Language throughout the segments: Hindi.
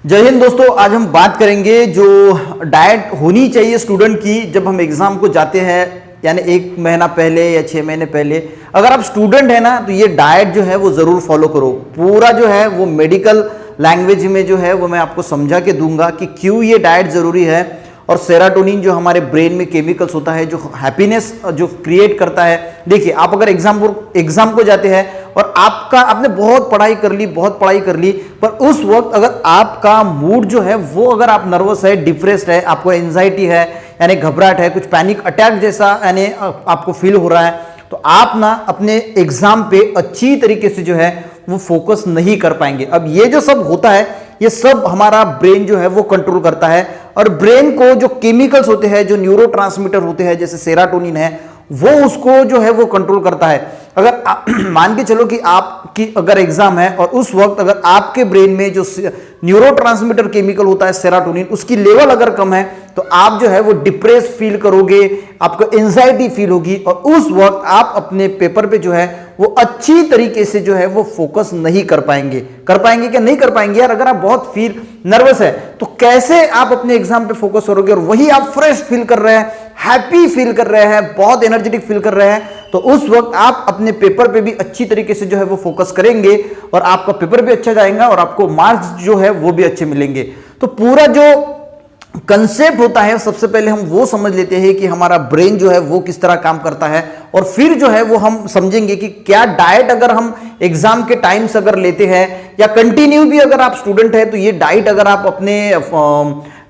जय हिंद दोस्तों। आज हम बात करेंगे जो डाइट होनी चाहिए स्टूडेंट की जब हम एग्जाम को जाते हैं, यानी 1 महीना पहले या 6 महीने पहले। अगर आप स्टूडेंट है ना तो ये डाइट जो है वो जरूर फॉलो करो। पूरा जो है वो मेडिकल लैंग्वेज में जो है वो मैं आपको समझा के दूंगा कि क्यों ये डाइट जरूरी है। और सेरोटोनिन जो हमारे ब्रेन में केमिकल्स होता है जो हैप्पीनेस जो क्रिएट करता है। देखिए, आप अगर एग्जाम को जाते हैं और आपने बहुत पढ़ाई कर ली, पर उस वक्त अगर आपका मूड जो है वो अगर आप नर्वस है, डिप्रेस्ड है, आपको एंजाइटी है यानी घबराहट है, कुछ पैनिक अटैक जैसा यानी आपको फील हो रहा है, तो आप ना अपने एग्जाम पे अच्छी तरीके से जो है वो फोकस नहीं कर पाएंगे। अब ये जो सब होता है ये सब हमारा ब्रेन जो है वो कंट्रोल करता है। और ब्रेन को जो केमिकल्स होते हैं, जो न्यूरोट्रांसमीटर होते हैं जैसे सेरोटोनिन है, वो उसको जो है वो कंट्रोल करता है। अगर मान के चलो कि आपकी अगर एग्जाम है और उस वक्त अगर आपके ब्रेन में जो न्यूरोट्रांसमीटर केमिकल होता है सेरोटोनिन, उसकी लेवल अगर कम है तो आप जो है वो डिप्रेस फील करोगे, आपको एंजाइटी फील होगी और उस वक्त आप अपने पेपर पे जो है वो अच्छी तरीके से जो है वो फोकस नहीं कर पाएंगे। क्या नहीं कर पाएंगे यार? अगर आप बहुत फील नर्वस है तो कैसे आप अपने एग्जाम पे फोकस करोगे? और वही आप फ्रेश फील कर रहे हैं, हैप्पी फील कर रहे हैं, बहुत एनर्जेटिक फील कर रहे हैं, तो उस वक्त आप अपने पेपर पे भी अच्छी तरीके से जो है वो फोकस करेंगे और आपका पेपर भी अच्छा जाएगा और आपको मार्क्स जो है वो भी अच्छे मिलेंगे। तो पूरा जो कंसेप्ट होता है सबसे पहले हम वो समझ लेते हैं कि हमारा ब्रेन जो है वो किस तरह काम करता है, और फिर जो है वो हम समझेंगे कि क्या डाइट अगर हम एग्जाम के टाइम से अगर लेते हैं या कंटिन्यू भी अगर आप स्टूडेंट है तो ये डाइट अगर आप अपने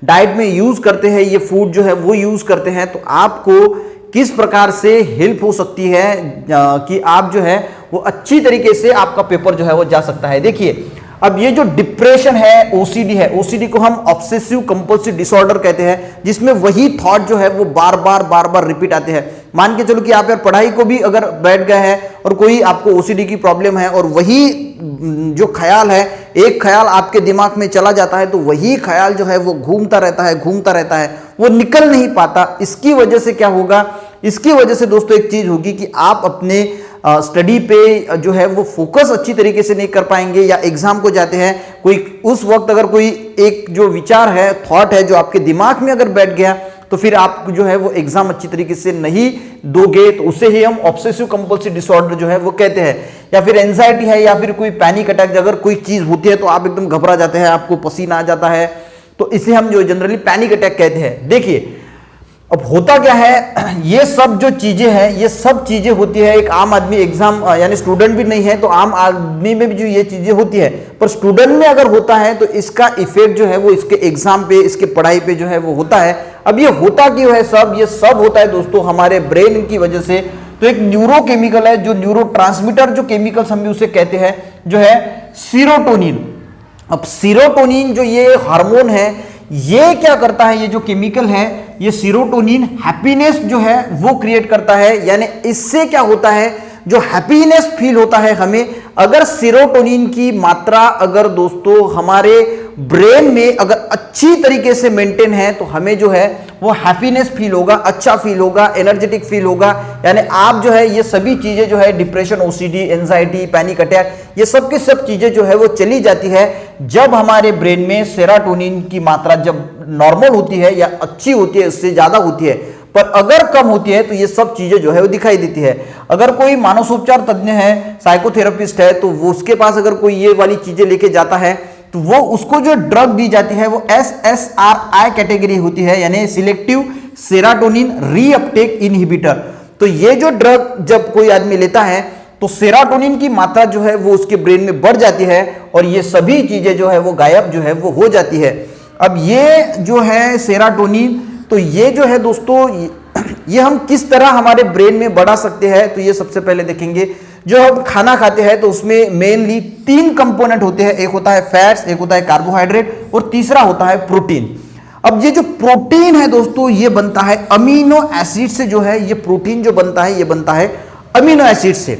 डाइट में यूज करते हैं, ये फूड जो है वो यूज करते हैं, तो आपको किस प्रकार से हेल्प हो सकती है कि आप जो है वो अच्छी तरीके से आपका पेपर जो है वो जा सकता है। देखिए, अब ये जो डिप्रेशन है, ओसीडी है, ओसीडी को हम ऑब्सेसिव कंपल्सिव डिसऑर्डर कहते हैं, जिसमें वही थॉट जो है वो बार बार रिपीट आते हैं। मान के चलो कि आप यार पढ़ाई को भी अगर बैठ गए हैं और कोई आपको ओसीडी की प्रॉब्लम है और वही जो ख्याल है, एक ख्याल आपके दिमाग में चला जाता है तो वही ख्याल जो है वो घूमता रहता है, वो निकल नहीं पाता। इसकी वजह से क्या होगा? इसकी वजह से दोस्तों एक चीज होगी कि आप अपने स्टडी पे जो है वो फोकस अच्छी तरीके से नहीं कर पाएंगे। या एग्जाम को जाते हैं, कोई उस वक्त अगर कोई एक जो विचार है, थॉट है जो आपके दिमाग में अगर बैठ गया तो फिर आप जो है वो एग्जाम अच्छी तरीके से नहीं दोगे, तो उसे ही हम ऑब्सेसिव कंपल्सिव डिसऑर्डर जो है वो कहते हैं। या फिर एंजाइटी है या फिर कोई पैनिक अटैक, अगर कोई चीज होती है तो आप एकदम घबरा जाते हैं, आपको पसीना आ जाता है, तो इसे हम जो जनरली पैनिक अटैक कहते हैं। देखिए, अब होता क्या है, ये सब जो चीजें हैं ये सब चीजें होती है। एक आम आदमी एग्जाम यानी स्टूडेंट भी नहीं है तो आम आदमी में भी जो ये चीजें होती है, पर स्टूडेंट में अगर होता है तो इसका इफेक्ट जो है वो इसके एग्जाम पे, इसके पढ़ाई पे जो है वो होता है। अब ये होता क्यों है? ये सब होता है दोस्तों हमारे ब्रेन की वजह से। तो एक न्यूरोकेमिकल है, जो न्यूरोट्रांसमीटर जो केमिकल्स हम उसे कहते हैं, जो है सीरोटोनिन। अब सीरोटोनिन जो ये हार्मोन है, ये क्या करता है? ये जो केमिकल है, ये सीरोटोनिन हैप्पीनेस जो है वो क्रिएट करता है। यानी इससे क्या होता है, जो हैप्पीनेस फील होता है हमें, अगर सीरोटोनिन की मात्रा अगर दोस्तों हमारे ब्रेन में अगर अच्छी तरीके से मेंटेन है तो हमें जो है वो हैप्पीनेस फील होगा, अच्छा फील होगा, एनर्जेटिक फील होगा। यानी आप जो है ये सभी चीजें जो है depression, OCD, anxiety, panic attack, ये सब की सब चीजें जो है वो चली जाती है जब हमारे ब्रेन में सेरोटोनिन की मात्रा जब नॉर्मल होती है या अच्छी होती है, उससे ज्यादा होती है। पर अगर कम होती है तो ये सब चीजें जो है वो दिखाई देती है। अगर कोई मानसोपचार तज्ञ है, साइकोथेरेपिस्ट है, तो वो उसके पास अगर कोई ये वाली चीजें लेके जाता है तो वो उसको जो ड्रग दी जाती है वो SSRI कैटेगरी होती है, यानी सिलेक्टिव सेरोटोनिन रीअपटेक इनहिबिटर। तो ये जो ड्रग जब कोई आदमी लेता है तो सेरोटोनिन की मात्रा जो है वो उसके ब्रेन में बढ़ जाती है और ये सभी चीजें जो है वो गायब जो है वो हो जाती है। अब ये जो है सेरोटोनिन, तो ये जो है दोस्तों ये हम किस तरह हमारे ब्रेन में बढ़ा सकते हैं, तो ये सबसे पहले देखेंगे। जो हम खाना खाते हैं तो उसमें मेनली 3 कंपोनेंट होते हैं, एक होता है फैट्स, एक होता है कार्बोहाइड्रेट और तीसरा होता है प्रोटीन। अब ये जो प्रोटीन है दोस्तों ये बनता है अमीनो एसिड से। जो है ये प्रोटीन जो बनता है ये बनता है अमीनो एसिड से।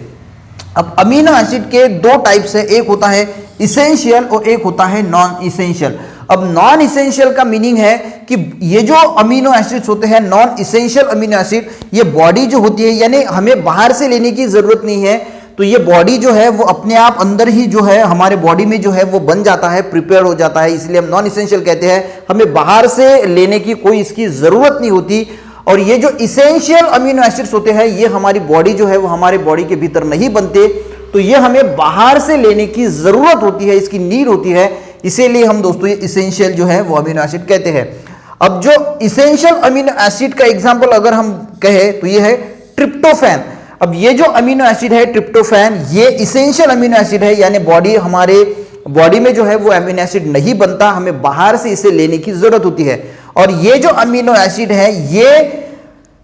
अब अमीनो एसिड के 2 टाइप्स है, एक होता है इसेंशियल और एक होता है नॉन इसेंशियल। अब नॉन इसेंशियल का मीनिंग है कि ये जो अमीनो एसिड्स होते हैं, नॉन इसेंशियल अमीनो एसिड, ये बॉडी जो होती है यानी हमें बाहर से लेने की जरूरत नहीं है, तो ये बॉडी जो है वो अपने आप अंदर ही जो है हमारे बॉडी में जो है वो बन जाता है, प्रिपेयर हो जाता है। इसलिए हम नॉन इसेंशियल कहते हैं, हमें बाहर से लेने की कोई इसकी जरूरत नहीं होती। और ये जो इसेंशियल अमीनो एसिड्स होते हैं ये हमारी बॉडी जो है वो हमारे बॉडी के भीतर नहीं बनते, तो ये हमें बाहर से लेने की जरूरत होती है, इसकी नीड होती है। इसीलिए हम दोस्तों ये इसेंशियल जो है वो अमीनो एसिड कहते हैं। अब जो इसेंशियल अमीनो एसिड का एग्जांपल अगर हम कहें तो ये है ट्रिप्टोफैन। अब ये जो अमीनो एसिड है ट्रिप्टोफैन, ये इसेंशियल अमीनो एसिड है, यानी हमारे बॉडी में जो है वो अमीनो एसिड नहीं बनता, हमें बाहर से इसे लेने की जरूरत होती है। और ये जो अमीनो एसिड है ये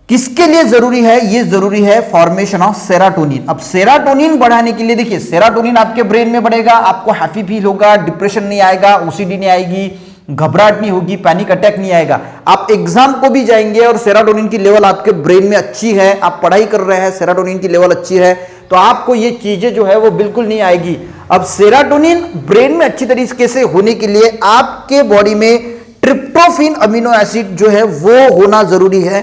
किसके लिए जरूरी है? ये जरूरी है फॉर्मेशन ऑफ सेरोटोनिन। अब सेरोटोनिन बढ़ाने के लिए देखिए, सेरोटोनिन आपके ब्रेन में बढ़ेगा, आपको हैप्पी फील होगा, डिप्रेशन नहीं आएगा, ओसीडी नहीं आएगी, घबराहट नहीं होगी, पैनिक अटैक नहीं आएगा। आप एग्जाम को भी जाएंगे और सेरोटोनिन की लेवल आपके ब्रेन में अच्छी है, आप पढ़ाई कर रहे हैं, सेरोटोनिन की लेवल अच्छी है, तो आपको ये चीजें जो है वो बिल्कुल नहीं आएगी। अब सेरोटोनिन ब्रेन में अच्छी तरीके से होने के लिए आपके बॉडी में ट्रिप्टोफैन अमीनो एसिड जो है वो होना जरूरी है।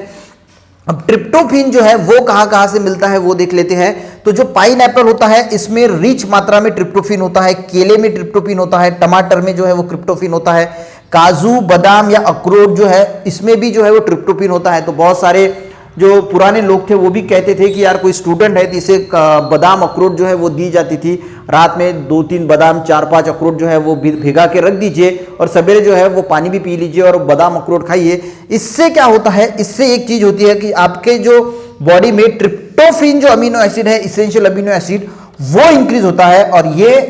अब ट्रिप्टोफैन जो है वो कहां से मिलता है वो देख लेते हैं। तो जो पाइन एप्पल होता है इसमें रिच मात्रा में ट्रिप्टोफैन होता है, केले में ट्रिप्टोफैन होता है, टमाटर में जो है वो ट्रिप्टोफैन होता है, काजू बादाम या अखरोट जो है इसमें भी जो है वो ट्रिप्टोफैन होता है। तो बहुत सारे जो पुराने लोग थे वो भी कहते थे कि यार कोई स्टूडेंट है तो इसे बादाम अखरोट जो है वो दी जाती थी, रात में 2-3 बादाम 4-5 अखरोट जो है वो भिगा के रख दीजिए और सवेरे जो है वो पानी भी पी लीजिए और बादाम अखरोट खाइए। इससे क्या होता है, इससे एक चीज होती है कि आपके जो बॉडी में ट्रिप्टोफैन जो अमीनो एसिड है, इसेंशियल अमीनो एसिड, वो इंक्रीज होता है और ये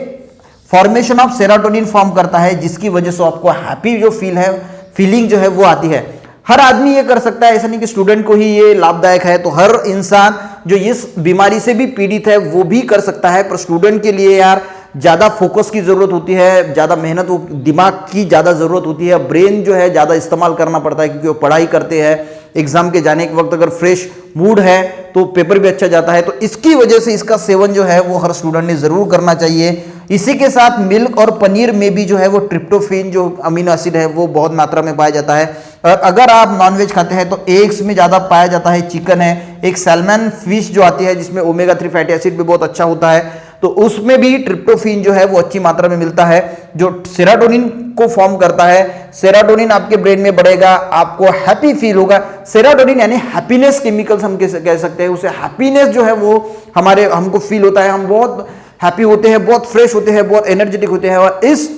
फॉर्मेशन ऑफ सेरोटोनिन फॉर्म करता है, जिसकी वजह से आपको हैप्पी जो फीलिंग जो है वो आती है। हर आदमी ये कर सकता है, ऐसा नहीं कि स्टूडेंट को ही ये लाभदायक है, तो हर इंसान जो इस बीमारी से भी पीड़ित है वो भी कर सकता है। पर स्टूडेंट के लिए यार ज्यादा फोकस की जरूरत होती है, ज्यादा मेहनत, दिमाग की ज्यादा जरूरत होती है, ब्रेन जो है ज्यादा इस्तेमाल करना पड़ता है, क्योंकि वो पढ़ाई करते हैं। एग्जाम के जाने के वक्त अगर फ्रेश मूड है तो पेपर भी अच्छा जाता है। तो इसकी वजह से इसका सेवन जो है वो हर स्टूडेंट ने जरूर करना चाहिए। इसी के साथ मिल्क और पनीर में भी जो है वो ट्रिप्टोफैन जो अमीनो एसिड है वो बहुत मात्रा में पाया जाता है। और अगर आप नॉनवेज खाते हैं तो एग्स में ज्यादा पाया जाता है, चिकन है, एक सैल्मन फिश जो आती है जिसमें ओमेगा 3 फैटी एसिड भी बहुत अच्छा होता है, तो उसमें भी ट्रिप्टोफैन जो है वो अच्छी मात्रा में मिलता है, जो सेरोटोनिन को फॉर्म करता है। सेरोटोनिन आपके ब्रेन में बढ़ेगा, आपको हैप्पी फील होगा। सेरोटोनिन यानी हैप्पीनेस केमिकल्स हम कह सकते हैं, उसे हैप्पीनेस जो है वो हमको फील होता है, हम बहुत हैप्पी होते हैं, बहुत फ्रेश होते हैं, बहुत एनर्जेटिक होते हैं। और इस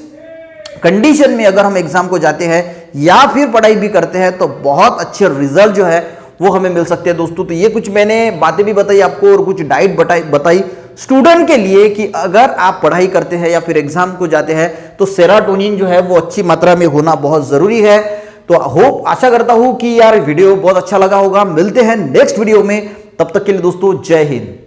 कंडीशन में अगर हम एग्जाम को जाते हैं या फिर पढ़ाई भी करते हैं तो बहुत अच्छे रिजल्ट जो है वो हमें मिल सकते हैं दोस्तों। तो ये कुछ मैंने बातें भी बताई आपको और कुछ डाइट बताई स्टूडेंट के लिए कि अगर आप पढ़ाई करते हैं या फिर एग्जाम को जाते हैं तो सेरोटोनिन जो है वो अच्छी मात्रा में होना बहुत जरूरी है। तो आशा करता हूं कि यार वीडियो बहुत अच्छा लगा होगा। मिलते हैं नेक्स्ट वीडियो में, तब तक के लिए दोस्तों जय हिंद।